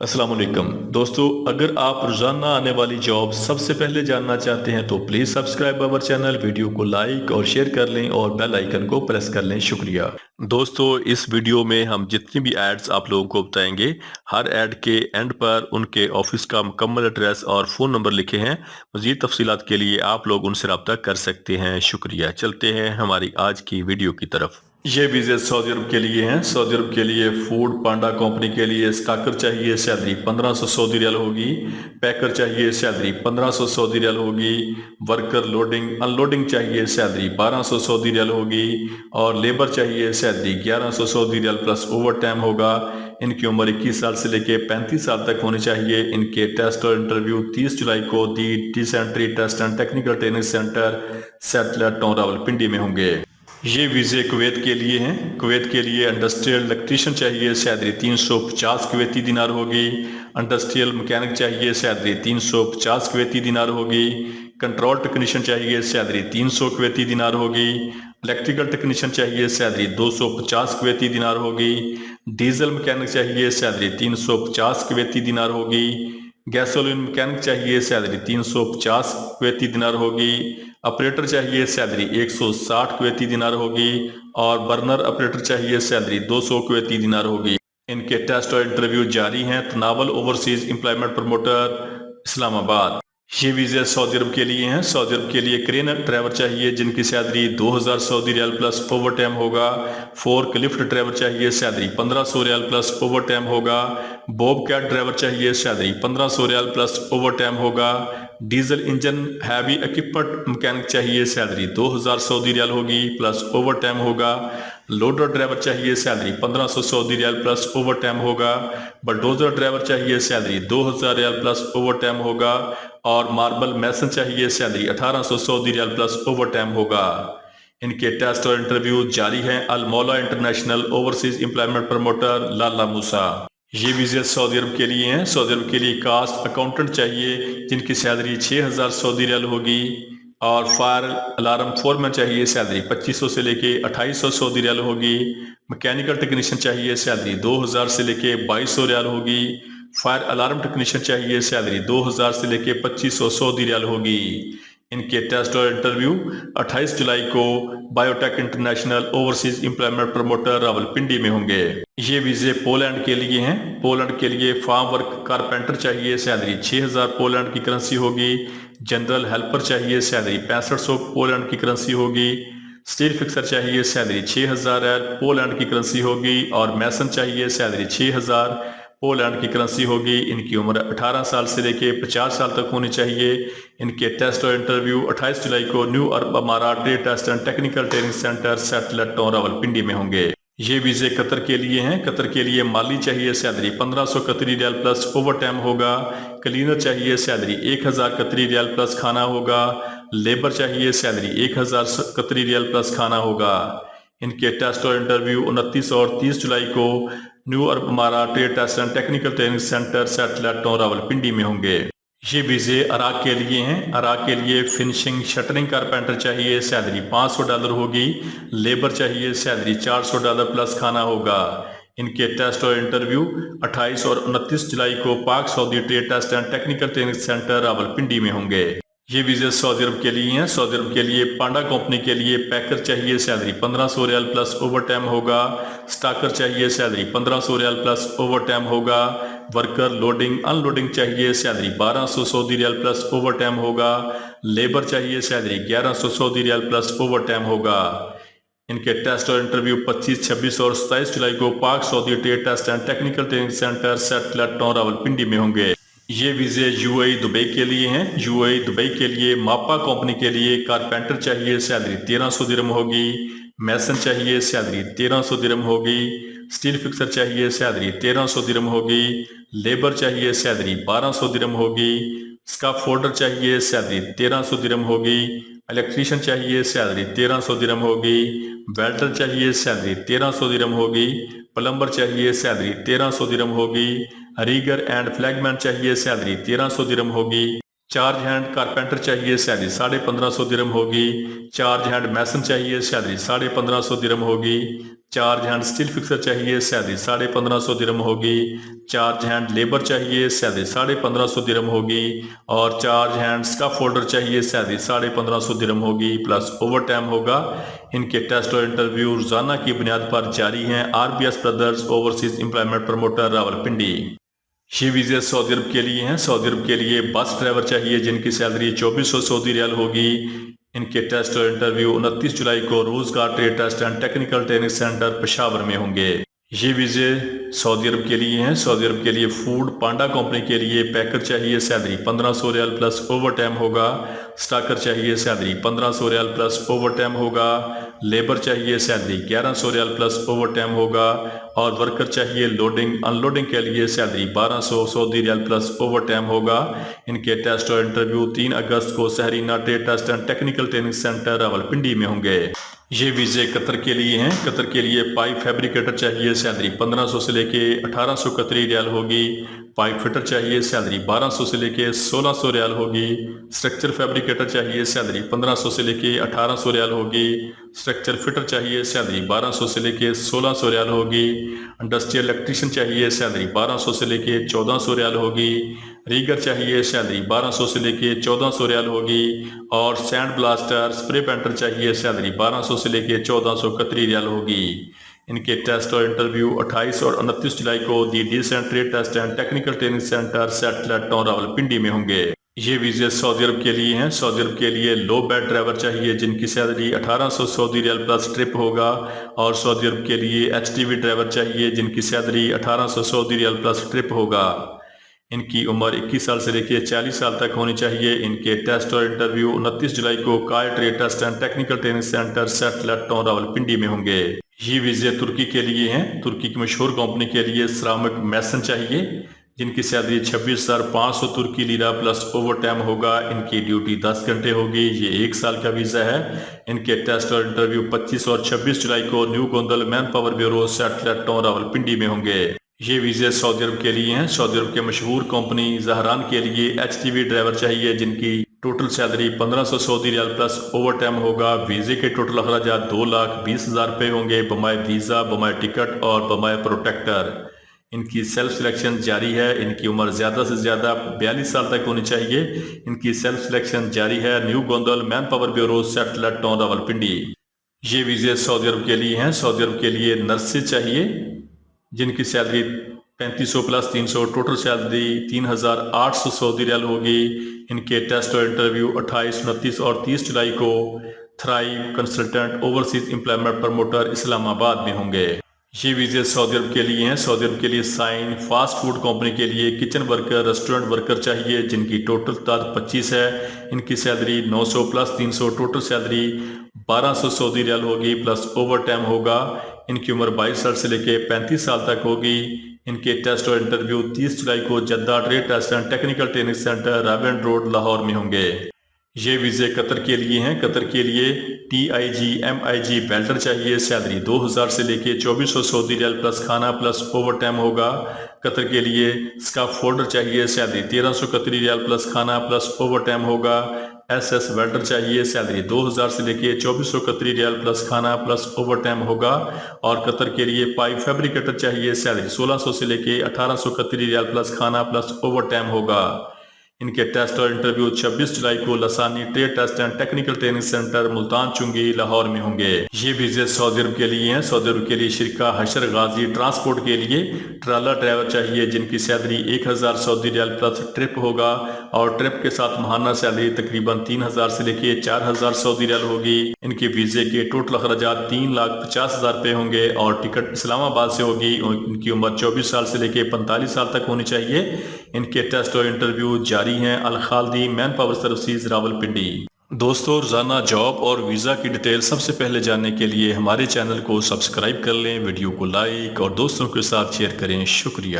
अस्सलाम वालेकुम दोस्तों, अगर आप रोजाना आने वाली जॉब सबसे पहले जानना चाहते हैं तो please subscribe our channel, video को लाइक और शेयर कर लें और बेल आइकन को प्रेस कर लें। शुक्रिया दोस्तों। इस वीडियो में हम जितनी भी एड्स आप लोगों को बताएंगे, हर एड के एंड पर उनके ऑफिस का मुकम्मल एड्रेस और फ़ोन नंबर लिखे हैं। मज़ीद तफसीलात के लिए आप लोग उनसे रब्ता कर सकते हैं। शुक्रिया। चलते हैं हमारी आज की वीडियो की तरफ। ये वीज़े सऊदी अरब के लिए हैं। सऊदी अरब के लिए फूड पांडा कंपनी के लिए स्टाकर चाहिए, सैलरी 1500 सऊदी रियाल होगी। पैकर चाहिए, सैलरी 1500 सऊदी रियाल होगी। वर्कर लोडिंग अनलोडिंग चाहिए, सैलरी 1200 सऊदी रियाल होगी। और लेबर चाहिए, salary 1100 Saudi riyal plus overtime होगा। इनकी उम्र 21 साल से लेकर 35 साल तक होनी चाहिए। इनके टेस्ट और इंटरव्यू 30 जुलाई को the decent trade test and technical training centre satellite town Rawalpindi में होंगे। ये वीज़े कुवैत के लिए हैं। कुवैत के लिए इंडस्ट्रियल इलेक्ट्रीशियन चाहिए, सैलरी 350 कुवैती दिनार होगी। इंडस्ट्रियल मैकेनिक चाहिए, सैलरी 350 कुवैती दिनार होगी। कंट्रोल टेक्नीशियन चाहिए, सैलरी 300 कुवैती दिनार होगी। इलेक्ट्रिकल टेक्नीशियन चाहिए, सैलरी 250 कुवैती दिनार होगी। डीजल मैकेनिक चाहिए, सैलरी 350 कुवैती दिनार होगी। गैसोलीन मैकेनिक चाहिए, सैलरी 350 कुवैती दिनार होगी। ऑपरेटर चाहिए, सैलरी 160 कुवैती दिनार होगी। और बर्नर ऑपरेटर चाहिए, सैलरी 200 कुवैती दिनार होगी। इनके टेस्ट और इंटरव्यू जारी हैं। Tanawal overseas employment promoter Islamabad. ये वीज़े सऊदी अरब के लिए हैं। सऊदी अरब के लिए क्रेन ड्राइवर चाहिए, जिनकी salary 2000 Saudi riyal plus overtime होगा। फोर्क लिफ्ट ड्राइवर चाहिए, salary 1500 riyal plus overtime होगा। बॉब कैट ड्राइवर चाहिए, salary 1500 riyal plus overtime होगा। Diesel engine heavy equipment mechanic चाहिए, सैलरी 2000 सऊदी रियाल होगी plus overtime होगा। Loader driver चाहिए, salary 1500 Saudi riyal plus overtime होगा। Bulldozer driver चाहिए, salary 2000 riyal plus overtime होगा। और marble mason चाहिए, salary 1800 Saudi riyal plus overtime होगा। इनके टेस्ट और इंटरव्यू जारी हैं। Al Maula international overseas employment promoter Lala Musa. ये वीज़े सऊदी अरब के लिए हैं। सऊदी अरब के लिए कास्ट अकाउंटेंट चाहिए, जिनकी सैलरी 6000 सऊदी रियाल होगी। और फायर अलार्म फोरमैन चाहिए, सैलरी 2500 से लेके 2800 सऊदी रियाल होगी। मैकेनिकल टेक्नीशियन चाहिए, सैलरी 2000 से लेके 2200 रियाल होगी। फायर अलार्म टेक्नीशियन चाहिए, सैलरी 2000 से लेके 2500 सऊदी रियाल होगी। इनके टेस्ट और इंटरव्यू 28 जुलाई को biotech international overseas employment promoter Rawalpindi में होंगे। ये वीज़े पोलैंड के लिए हैं। पोलैंड के लिए फार्म वर्क कारपेंटर चाहिए, सैलरी 6000 पोलैंड की करेंसी होगी। जनरल हेल्पर चाहिए, सैलरी 6500 पोलैंड की करेंसी होगी। स्टील फिक्सर चाहिए, सैलरी 6000 पोलैंड की करेंसी होगी। और मैसन चाहिए, सैलरी 6000 पोलैंड की करेंसी होगी। इनकी उम्र 18 साल से लेकर 50 साल तक होनी चाहिए। इनके टेस्ट और इंटरव्यू 28 जुलाई को new Arab Amarat trade test and technical training centre satellite town Rawalpindi में होंगे। ये वीज़े कतर के लिए हैं। कतर के लिए माली चाहिए, सैलरी 1500 कतरी रियाल प्लस ओवर टाइम होगा। क्लीनर चाहिए, सैलरी 1000 कतरी रियाल प्लस खाना होगा। लेबर चाहिए, सैलरी 1000 कतरी रियाल प्लस खाना होगा। इनके टेस्ट और इंटरव्यू 29 और 30 जुलाई को new Arab Amarat trade test and technical training centre satellite town Rawalpindi में होंगे। ये वीज़े अराक के लिए हैं। अराक के लिए फिनिशिंग शटरिंग कारपेंटर चाहिए, सैलरी $500 होगी। लेबर चाहिए, सैलरी $400 प्लस खाना होगा। इनके टेस्ट और इंटरव्यू 28 और 29 जुलाई को Pak Saudi trade test and technical training centre Rawalpindi में होंगे। ये वीज़े सऊदी अरब के लिए हैं। सऊदी अरब के लिए पांडा कंपनी के लिए पैकर चाहिए, salary 1500 riyal plus overtime होगा। स्टाकर चाहिए, salary 1500 riyal plus overtime होगा। वर्कर लोडिंग अनलोडिंग चाहिए, salary 1200 Saudi riyal plus overtime होगा। लेबर चाहिए, salary 1100 Saudi riyal plus overtime होगा। इनके टेस्ट और इंटरव्यू 25, 26 और 27 जुलाई को Pak Saudi trade test and technical training centre satellite town Rawalpindi में होंगे। ये वीज़े यूएई दुबई के लिए हैं। यूएई दुबई के लिए मापा कंपनी के लिए कारपेंटर चाहिए, सैलरी 1300 दिरहम होगी। मैसन चाहिए, सैलरी 1300 दिरहम होगी। स्टील फिक्सर चाहिए, सैलरी 1300 दिरहम होगी। लेबर चाहिए, सैलरी 1200 दिरहम होगी। स्काफ फोल्डर चाहिए, सैलरी 1300 दिरहम होगी। इलेक्ट्रीशियन चाहिए, सैलरी 1300 दिरहम होगी। वेल्डर चाहिए, सैलरी 1300 दिरहम होगी। प्लम्बर चाहिए, सैलरी 1300 दिरहम होगी। रीगर एंड फ्लैगमैन चाहिए, सैलरी 1300 दिरहम होगी। चार्ज हैंड कारपेंटर चाहिए, सैलरी 1550 दिरहम होगी। चार्ज हैंड मैसन चाहिए, सैलरी 1550 दिरहम होगी। चार्ज हैंड स्टील फिक्सर चाहिए, सैलरी 1550 दिरहम होगी। चार्ज हैंड लेबर चाहिए, सैलरी 1550 दिरहम होगी। और चार्ज हैंड स्टाफ होल्डर चाहिए, सैलरी 1550 दिरहम होगी प्लस ओवर टाइम होगा। इनके टेस्ट और इंटरव्यू रोजाना की बुनियाद पर जारी हैं। RBS brothers overseas employment promoter Rawalpindi. ये वीज़े सऊदी अरब के लिए हैं। सऊदी अरब के लिए बस ड्राइवर चाहिए जिनकी सैलरी 2400 सऊदी रियाल होगी। इनके टेस्ट और इंटरव्यू 29 जुलाई को Rozgar trade test and technical training centre Peshawar में होंगे। ये वीज़े सऊदी अरब के लिए हैं। सऊदी अरब के लिए फूड पांडा कंपनी के लिए पैकर चाहिए, salary 1500 riyal plus overtime होगा। स्टाकर चाहिए, salary 1500 riyal plus overtime होगा। लेबर चाहिए, salary 1100 riyal plus overtime होगा। और वर्कर चाहिए लोडिंग अनलोडिंग के लिए, salary 1200 Saudi riyal plus overtime होगा। इनके टेस्ट और इंटरव्यू 3 अगस्त को सहरीना trade test and technical training centre Rawalpindi में होंगे। ये वीज़े कतर के लिए हैं। कतर के लिए पाइप फैब्रिकेटर चाहिए, सैलरी 1500 से लेके 1800 कतरी रियाल होगी। पाइप फिटर चाहिए, सैलरी 1200 से लेके 1600 रियाल होगी। स्ट्रक्चर फैब्रिकेटर चाहिए, सैलरी 1500 से लेके 1800 रियाल होगी। स्ट्रक्चर फिटर चाहिए, सैलरी 1200 से लेके 1600 रियाल होगी। इंडस्ट्रियल इलेक्ट्रीशियन चाहिए, सैलरी 1200 से लेके 1400 रियाल होगी। रीगर चाहिए, सैलरी 1200 से लेके 1400 रियाल होगी। और सैंड ब्लास्टर स्प्रे पेंटर चाहिए, सैलरी 1200 से लेके 1400 कतरी रियाल होगी। इनके टेस्ट और इंटरव्यू 28 और 29 जुलाई को the decent trade test and technical training centre satellite town Rawalpindi में होंगे। ये वीज़े सऊदी अरब के लिए हैं। सऊदी अरब के लिए लो बेड ड्राइवर चाहिए जिनकी salary 1800 Saudi riyal plus trip होगा। और सऊदी अरब के लिए HTV ड्राइवर चाहिए जिनकी salary 1800 Saudi riyal plus trip होगा। इनकी उम्र 21 साल से लेकर 40 साल तक होनी चाहिए। इनके टेस्ट और इंटरव्यू 29 जुलाई को काय trade test and technical training centre satellite town Rawalpindi में होंगे। ये वीज़े तुर्की के लिए हैं। तुर्की की मशहूर कंपनी के लिए श्रमिक मैसन चाहिए जिनकी सैलरी 26,500 तुर्की लीरा प्लस ओवर टाइम होगा। इनकी ड्यूटी 10 घंटे होगी। ये 1 साल का वीज़ा है। इनके टेस्ट और इंटरव्यू 25 और 26 जुलाई को new Gondal manpower bureau satellite town Rawalpindi में होंगे। ये वीज़े सऊदी अरब के लिए हैं। सऊदी अरब के मशहूर कंपनी जहरान के लिए HTV ड्राइवर चाहिए जिनकी total salary 1500 Saudi riyal plus overtime होगा। वीज़े के टोटल अखराजात 2,20,000 रुपये होंगे बमाए वीज़ा, बमाए टिकट और बमाए प्रोटेक्टर। इनकी सेल्फ सिलेक्शन जारी है। इनकी उम्र ज़्यादा से ज़्यादा 42 साल तक होनी चाहिए। इनकी सेल्फ सिलेक्शन जारी है। New Gondal manpower bureau satellite town Rawalpindi. ये वीज़े सऊदी अरब के लिए हैं। सऊदी अरब के लिए नर्सेज चाहिए जिनकी salary 3500 plus 300 total salary 3800 Saudi riyal होगी। इनके टेस्ट और इंटरव्यू 28, 29 और 30 जुलाई को thrive consultant overseas employment promoter Islamabad में होंगे। ये वीज़े सऊदी अरब के लिए हैं। सऊदी अरब के लिए साइन फास्ट फूड कंपनी के लिए किचन वर्कर रेस्टोरेंट वर्कर चाहिए जिनकी टोटल तादाद 25 है। इनकी salary 900 plus 300 total salary 1200 Saudi riyal होगी प्लस ओवर टाइम होगा। इनकी उम्र 22 साल से लेकर 35 साल तक होगी। इनके टेस्ट और इंटरव्यू 30 जुलाई को Jeddah trade test and technical training centre Raiwind road Lahore में होंगे। ये वीज़े कतर के लिए हैं। कतर के लिए TIG MIG बेल्टर चाहिए। सैलरी 2000 से लेके 2400 सऊदी रियाल प्लस खाना प्लस ओवर टाइम होगा। कतर के लिए स्काफ फोल्डर चाहिए। सैलरी 1300 कतरी रियाल प्लस खाना प्लस ओवर टाइम होगा। SS वेल्डर चाहिए। सैलरी 2000 से लेके 2400 कतरी रियाल प्लस खाना प्लस ओवर टाइम होगा। और कतर के लिए पाइप फैब्रिकेटर चाहिए। सैलरी 1600 से लेके 1800 कतरी रियाल प्लस खाना प्लस ओवर टाइम होगा। इनके टेस्ट और इंटरव्यू 26 जुलाई को Lasani trade test and technical training centre Multan चुंगी लाहौर में होंगे। ये वीज़े सऊदी अरब के लिए हैं। सऊदी अरब के लिए शिरका हशर गाजी ट्रांसपोर्ट के लिए ट्राला ड्राइवर चाहिए जिनकी salary 1000 Saudi riyal plus trip होगा। और ट्रिप के साथ माहाना सैलरी तकरीबन 3000 से लेके 4000 सऊदी रियाल होगी। इनके वीज़े के टोटल अखराजात 3,50,000 रुपये होंगे और टिकट इस्लामाबाद से होगी। इनकी उम्र 24 साल से लेके 45 साल तक होनी चाहिए। इनके टेस्ट और इंटरव्यू जारी हैं। अल खालदी मैन पावर सर्विसेज रावलपिंडी। दोस्तों, रोजाना जॉब और वीज़ा की डिटेल सबसे पहले जानने के लिए हमारे चैनल को सब्सक्राइब कर लें, वीडियो को लाइक और दोस्तों के साथ शेयर करें। शुक्रिया।